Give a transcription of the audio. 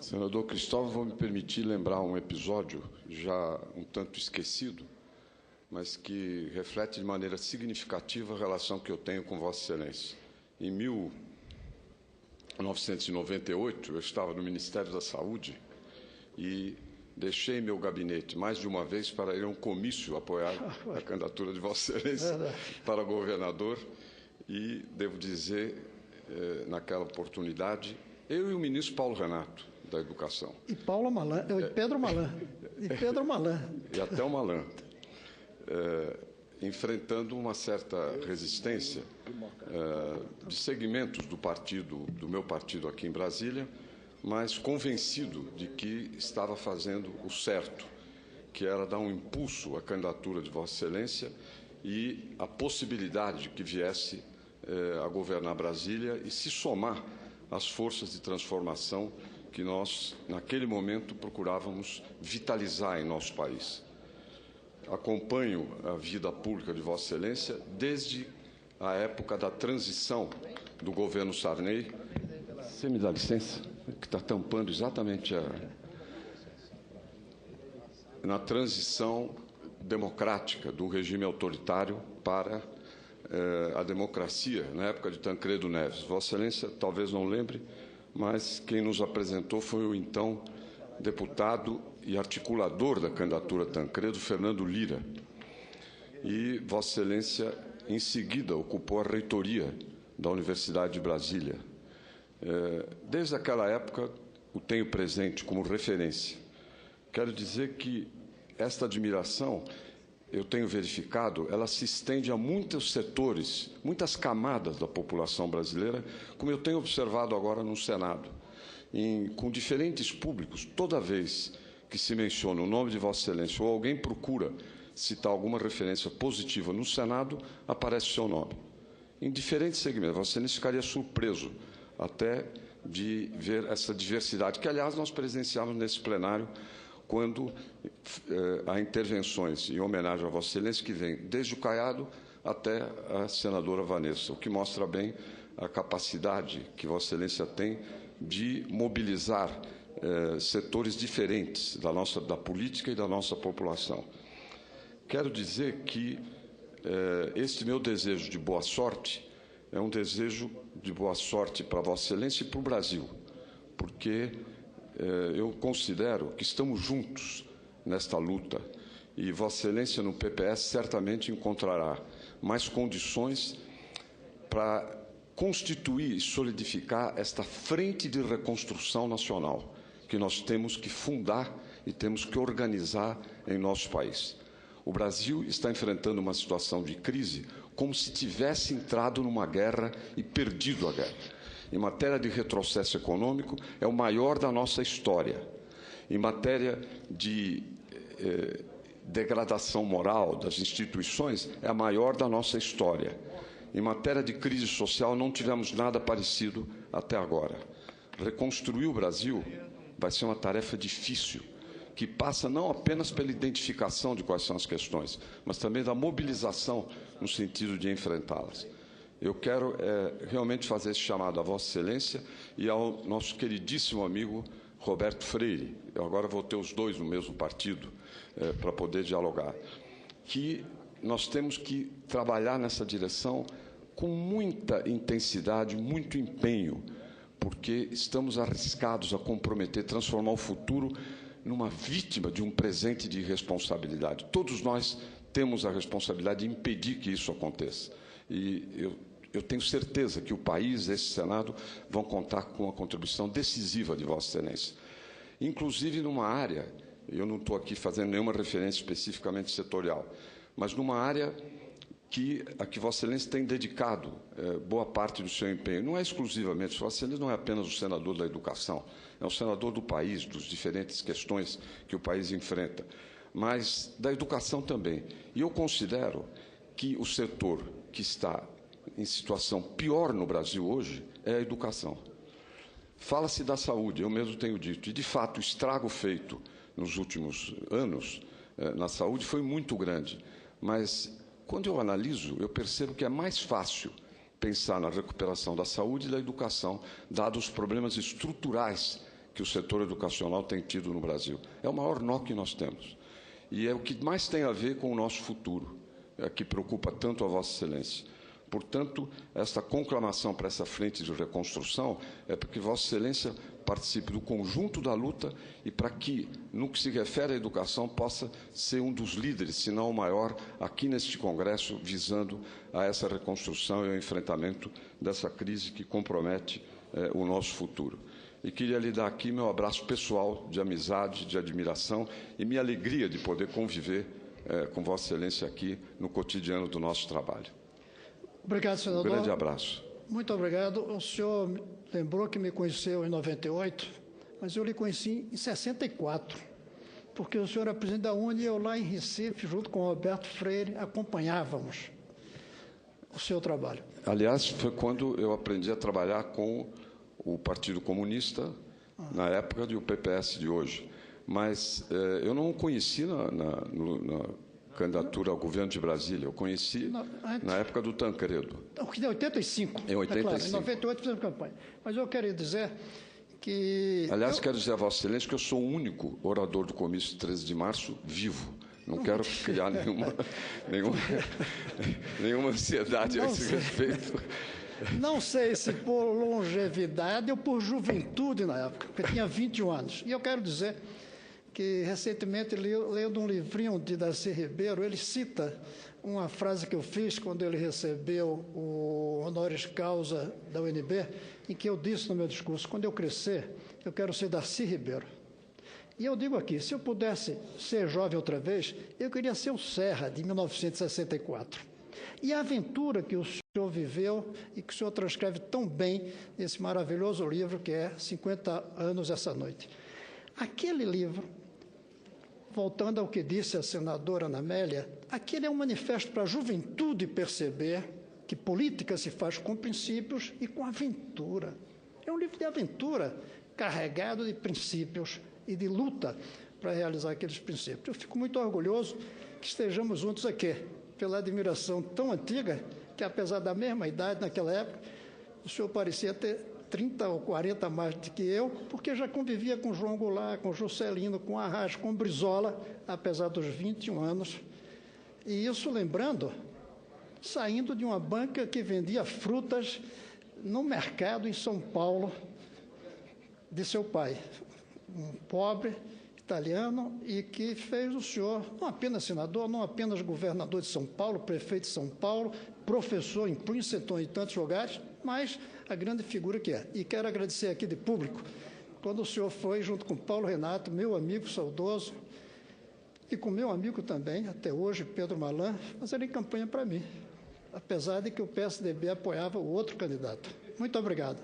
Senador Cristóvão, vou me permitir lembrar um episódio já um tanto esquecido, mas que reflete de maneira significativa a relação que eu tenho com Vossa Excelência. Em 1998, eu estava no Ministério da Saúde e deixei meu gabinete mais de uma vez para ir a um comício apoiar a candidatura de Vossa Excelência para governador e, devo dizer, naquela oportunidade, eu e o ministro Paulo Renato, da Educação. E Paulo Malan, Pedro Malan. E Pedro Malan. E até o Malan. Enfrentando uma certa resistência de segmentos do meu partido aqui em Brasília, mas convencido de que estava fazendo o certo, que era dar um impulso à candidatura de Vossa Excelência e a possibilidade de que viesse a governar Brasília e se somar às forças de transformação que nós, naquele momento, procurávamos vitalizar em nosso país. Acompanho a vida pública de Vossa Excelência desde a época da transição do governo Sarney. Você me dá licença? Que está tampando exatamente na transição democrática do regime autoritário para a democracia, na época de Tancredo Neves. Vossa Excelência talvez não lembre, mas quem nos apresentou foi o então deputado e articulador da candidatura Tancredo, Fernando Lira. E Vossa Excelência, em seguida, ocupou a reitoria da Universidade de Brasília. Desde aquela época, o tenho presente como referência. Quero dizer que esta admiração, eu tenho verificado, ela se estende a muitos setores, muitas camadas da população brasileira, como eu tenho observado agora no Senado. Com diferentes públicos, toda vez que se menciona o nome de Vossa Excelência ou alguém procura citar alguma referência positiva no Senado, aparece o seu nome. Em diferentes segmentos. Vossa Excelência ficaria surpreso até de ver essa diversidade, que, aliás, nós presenciamos nesse plenário, quando há intervenções em homenagem a Vossa Excelência, que vem desde o Caiado até a senadora Vanessa, o que mostra bem a capacidade que Vossa Excelência tem de mobilizar setores diferentes da política e da nossa população. Quero dizer que este meu desejo de boa sorte é um desejo de boa sorte para Vossa Excelência e para o Brasil, porque eu considero que estamos juntos nesta luta e Vossa Excelência no PPS certamente encontrará mais condições para constituir e solidificar esta frente de reconstrução nacional que nós temos que fundar e temos que organizar em nosso país. O Brasil está enfrentando uma situação de crise como se tivesse entrado numa guerra e perdido a guerra. Em matéria de retrocesso econômico, é o maior da nossa história. Em matéria de degradação moral das instituições, é a maior da nossa história. Em matéria de crise social, não tivemos nada parecido até agora. Reconstruir o Brasil vai ser uma tarefa difícil, que passa não apenas pela identificação de quais são as questões, mas também da mobilização no sentido de enfrentá-las. Eu quero realmente fazer esse chamado a Vossa Excelência e ao nosso queridíssimo amigo Roberto Freire. Eu agora vou ter os dois no mesmo partido para poder dialogar. Que nós temos que trabalhar nessa direção com muita intensidade, muito empenho, porque estamos arriscados a comprometer, transformar o futuro numa vítima de um presente de irresponsabilidade. Todos nós temos a responsabilidade de impedir que isso aconteça. E eu tenho certeza que o país, esse Senado, vão contar com a contribuição decisiva de Vossa Excelência. Inclusive numa área, eu não estou aqui fazendo nenhuma referência especificamente setorial, mas numa área a que Vossa Excelência tem dedicado boa parte do seu empenho. Não é exclusivamente, Vossa Excelência não é apenas o senador da educação, é o senador do país, das diferentes questões que o país enfrenta, mas da educação também. E eu considero que o setor que está em situação pior no Brasil hoje é a educação. Fala-se da saúde, eu mesmo tenho dito, e de fato o estrago feito nos últimos anos na saúde foi muito grande, mas quando eu analiso, eu percebo que é mais fácil pensar na recuperação da saúde e da educação, dados os problemas estruturais que o setor educacional tem tido no Brasil. É o maior nó que nós temos. E é o que mais tem a ver com o nosso futuro, que preocupa tanto a Vossa Excelência. Portanto, esta conclamação para essa frente de reconstrução é porque Vossa Excelência participe do conjunto da luta e para que, no que se refere à educação, possa ser um dos líderes, se não o maior, aqui neste Congresso, visando a essa reconstrução e ao enfrentamento dessa crise que compromete o nosso futuro. E queria lhe dar aqui meu abraço pessoal de amizade, de admiração e minha alegria de poder conviver com Vossa Excelência aqui no cotidiano do nosso trabalho. Obrigado, senador. Um grande abraço. Muito obrigado. O senhor lembrou que me conheceu em 98, mas eu lhe conheci em 64, porque o senhor era presidente da UNE e eu lá em Recife, junto com o Roberto Freire, acompanhávamos o seu trabalho. Aliás, foi quando eu aprendi a trabalhar com o Partido Comunista, na época do PPS de hoje. Mas eu não o conheci na candidatura ao governo de Brasília. Eu conheci na época do Tancredo. Em 85. Em 85. Claro, em 98 fizemos campanha. Mas eu quero dizer que... Aliás, quero dizer a Vossa Excelência que eu sou o único orador do comício de 13 de março vivo. Não quero criar nenhuma ansiedade a esse respeito. Não sei se por longevidade ou por juventude na época, porque tinha 21 anos. E eu quero dizer que, recentemente, lendo um livrinho de Darcy Ribeiro, ele cita uma frase que eu fiz quando ele recebeu o honoris causa da UNB, em que eu disse no meu discurso, quando eu crescer, eu quero ser Darcy Ribeiro. E eu digo aqui, se eu pudesse ser jovem outra vez, eu queria ser o Serra, de 1964. E a aventura que o senhor viveu e que o senhor transcreve tão bem nesse maravilhoso livro que é 50 anos essa noite. Aquele livro, voltando ao que disse a senadora Ana Amélia, aquele é um manifesto para a juventude perceber que política se faz com princípios e com aventura. É um livro de aventura, carregado de princípios e de luta para realizar aqueles princípios. Eu fico muito orgulhoso que estejamos juntos aqui, pela admiração tão antiga, que apesar da mesma idade naquela época, o senhor parecia ter 30 ou 40 mais do que eu, porque já convivia com João Goulart, com Juscelino, com Arras, com Brizola, apesar dos 21 anos. E isso, lembrando, saindo de uma banca que vendia frutas no mercado em São Paulo, de seu pai, um pobre italiano, e que fez o senhor, não apenas senador, não apenas governador de São Paulo, prefeito de São Paulo, professor em Princeton e tantos lugares, mas a grande figura que é. E quero agradecer aqui de público, quando o senhor foi, junto com Paulo Renato, meu amigo saudoso, e com meu amigo também, até hoje, Pedro Malan, fazerem campanha para mim, apesar de que o PSDB apoiava o outro candidato. Muito obrigado.